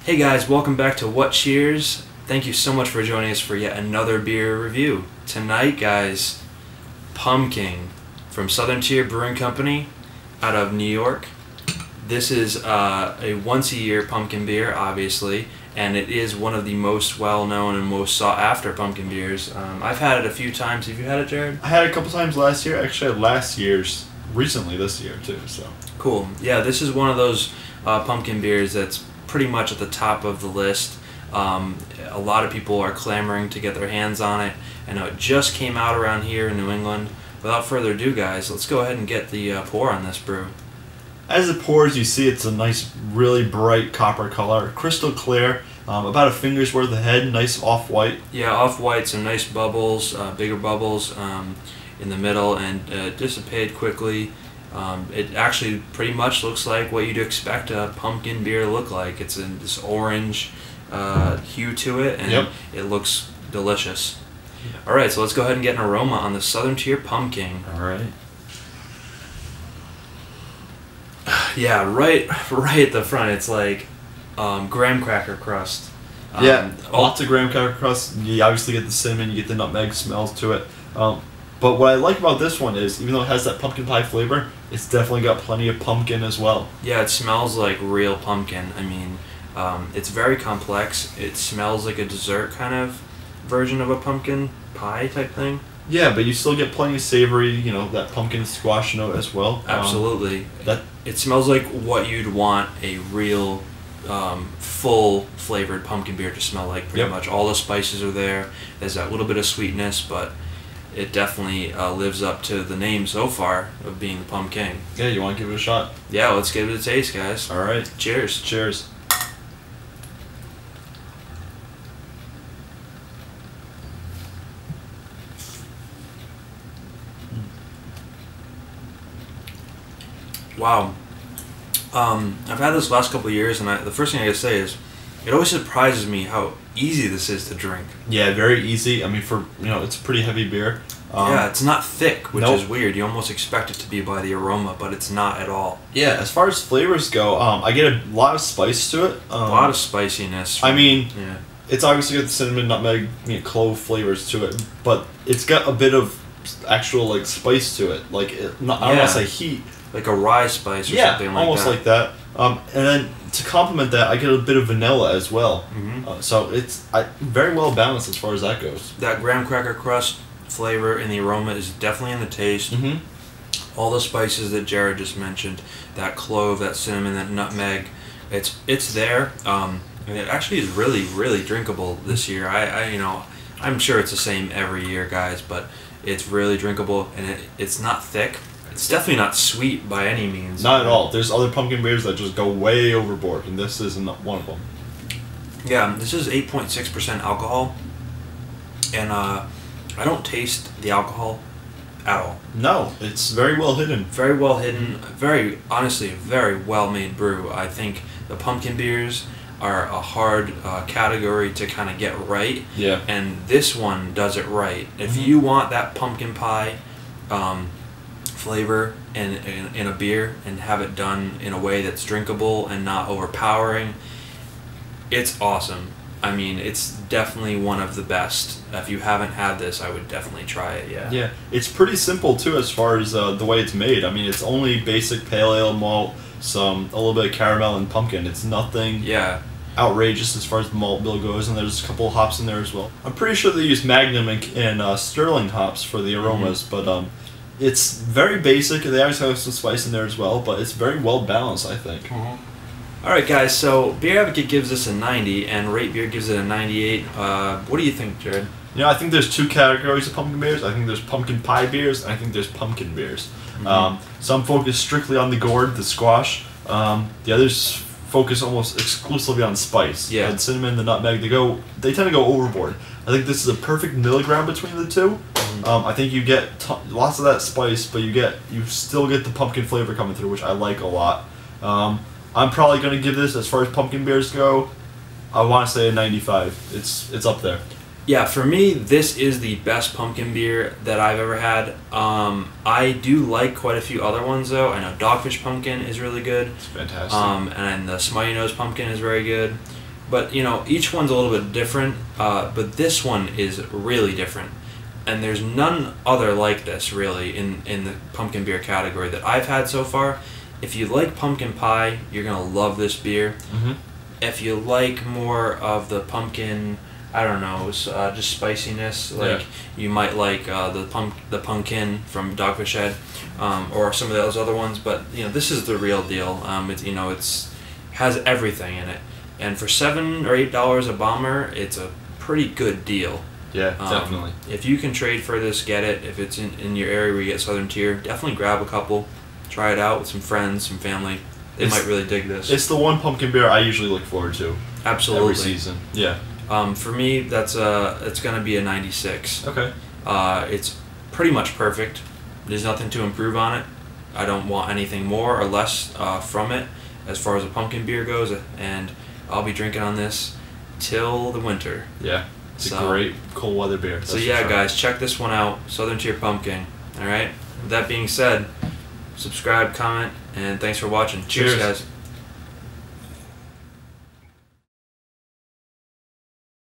Hey guys, welcome back to What Cheers. Thank you so much for joining us for yet another beer review. Tonight, guys, Pumking from Southern Tier Brewing Company out of New York. This is a once-a-year pumpkin beer, obviously, and it is one of the most well-known and most sought-after pumpkin beers. I've had it a few times. Have you had it, Jared? I had it a couple times last year. Actually, I had last year's recently this year too. So cool. Yeah, this is one of those pumpkin beers that's pretty much at the top of the list. A lot of people are clamoring to get their hands on it. I know it just came out around here in New England. Without further ado, guys, let's go ahead and get the pour on this brew. as it pours, you see it's a nice, really bright copper color, crystal clear, about a finger's worth ahead, nice off-white. Yeah, off-white, some nice bubbles, bigger bubbles in the middle, and dissipate quickly. It actually pretty much looks like what you'd expect a pumpkin beer to look like. It's in this orange hue to it, and it looks delicious. All right, so let's go ahead and get an aroma on the Southern Tier Pumking. All right. Yeah, right at the front, it's like graham cracker crust. Lots of graham cracker crust. You obviously get the cinnamon, you get the nutmeg smells to it. But what I like about this one is, even though it has that pumpkin pie flavor, it's definitely got plenty of pumpkin as well. Yeah, it smells like real pumpkin. I mean, it's very complex. It smells like a dessert kind of version of a pumpkin pie type thing. Yeah, but you still get plenty of savory, you know, that pumpkin squash note as well. Absolutely. It smells like what you'd want a real full flavored pumpkin beer to smell like, pretty much. All the spices are there. There's that little bit of sweetness, but it definitely lives up to the name so far of being the Pumking. Yeah, you want to give it a shot? Yeah, let's give it a taste, guys. All right. Cheers. Cheers. Wow. I've had this last couple of years, and the first thing I gotta say is, it always surprises me how easy this is to drink. Yeah, very easy. I mean, it's a pretty heavy beer. Yeah, it's not thick, which is weird. You almost expect it to be by the aroma, but it's not at all. Yeah, as far as flavors go, I get a lot of spice to it. A lot of spiciness. It's obviously got the cinnamon, nutmeg, clove flavors to it, but it's got a bit of actual like spice to it. Like I don't want to say heat. Like a rye spice or something like that. Almost like that. And then to complement that, I get a bit of vanilla as well. So it's very well balanced as far as that goes. That graham cracker crust flavor and the aroma is definitely in the taste. All the spices that Jared just mentioned, that clove, that cinnamon, that nutmeg, it's there. And it actually is really, really drinkable this year. I'm sure it's the same every year, guys, but it's really drinkable, and it's not thick. It's definitely not sweet by any means. Not at all. There's other pumpkin beers that just go way overboard, and this isn't one of them. Yeah, this is 8.6% alcohol, and I don't taste the alcohol at all. No, it's very well hidden. Very well hidden. Honestly, a very well-made brew. I think the pumpkin beers are a hard category to kind of get right. Yeah. And this one does it right. If you want that pumpkin pie flavor in a beer and have it done in a way that's drinkable and not overpowering, it's awesome. I mean, it's definitely one of the best. If you haven't had this, I would definitely try it. Yeah, it's pretty simple too as far as the way it's made. I mean, it's only basic pale ale malt, a little bit of caramel and pumpkin. It's nothing outrageous as far as the malt bill goes, and there's a couple of hops in there as well. I'm pretty sure they use Magnum and Sterling hops for the aromas, but it's very basic. They always have some spice in there as well, but it's very well balanced, I think. Alright guys, so Beer Advocate gives this a 90 and Rate Beer gives it a 98. What do you think, Jared? I think there's two categories of pumpkin beers. I think there's pumpkin pie beers, and I think there's pumpkin beers. Some focus strictly on the gourd, the squash. The others focus almost exclusively on spice. Yeah. The cinnamon, the nutmeg, they tend to go overboard. I think this is a perfect middle ground between the two. I think you get lots of that spice, but you still get the pumpkin flavor coming through, which I like a lot. I'm probably going to give this, as far as pumpkin beers go, I want to say a 95. It's up there. Yeah, for me, this is the best pumpkin beer that I've ever had. I do like quite a few other ones, though. I know Dogfish Pumpkin is really good. It's fantastic. And the Smutty Nose Pumpkin is very good. but each one's a little bit different. But this one is really different, and there's none other like this really in the pumpkin beer category that I've had so far. If you like pumpkin pie, you're gonna love this beer. If you like more of the pumpkin, I don't know, just spiciness, like you might like the pumpkin from Dogfish Head, or some of those other ones. But this is the real deal. It's has everything in it, and for $7 or $8 a bomber, it's a pretty good deal. Yeah, definitely. If you can trade for this, get it. If it's in your area where you get Southern Tier, definitely grab a couple, try it out with some friends, some family. They might really dig this. It's the one pumpkin beer I usually look forward to. Absolutely. Every season. Yeah. For me, it's gonna be a 96. Okay. It's pretty much perfect. There's nothing to improve on it. I don't want anything more or less from it as far as a pumpkin beer goes, and I'll be drinking on this till the winter. Yeah. It's a great cold weather beer. So yeah, guys, check this one out. Southern Tier Pumpkin. All right. With that being said, subscribe, comment, and thanks for watching. Cheers guys.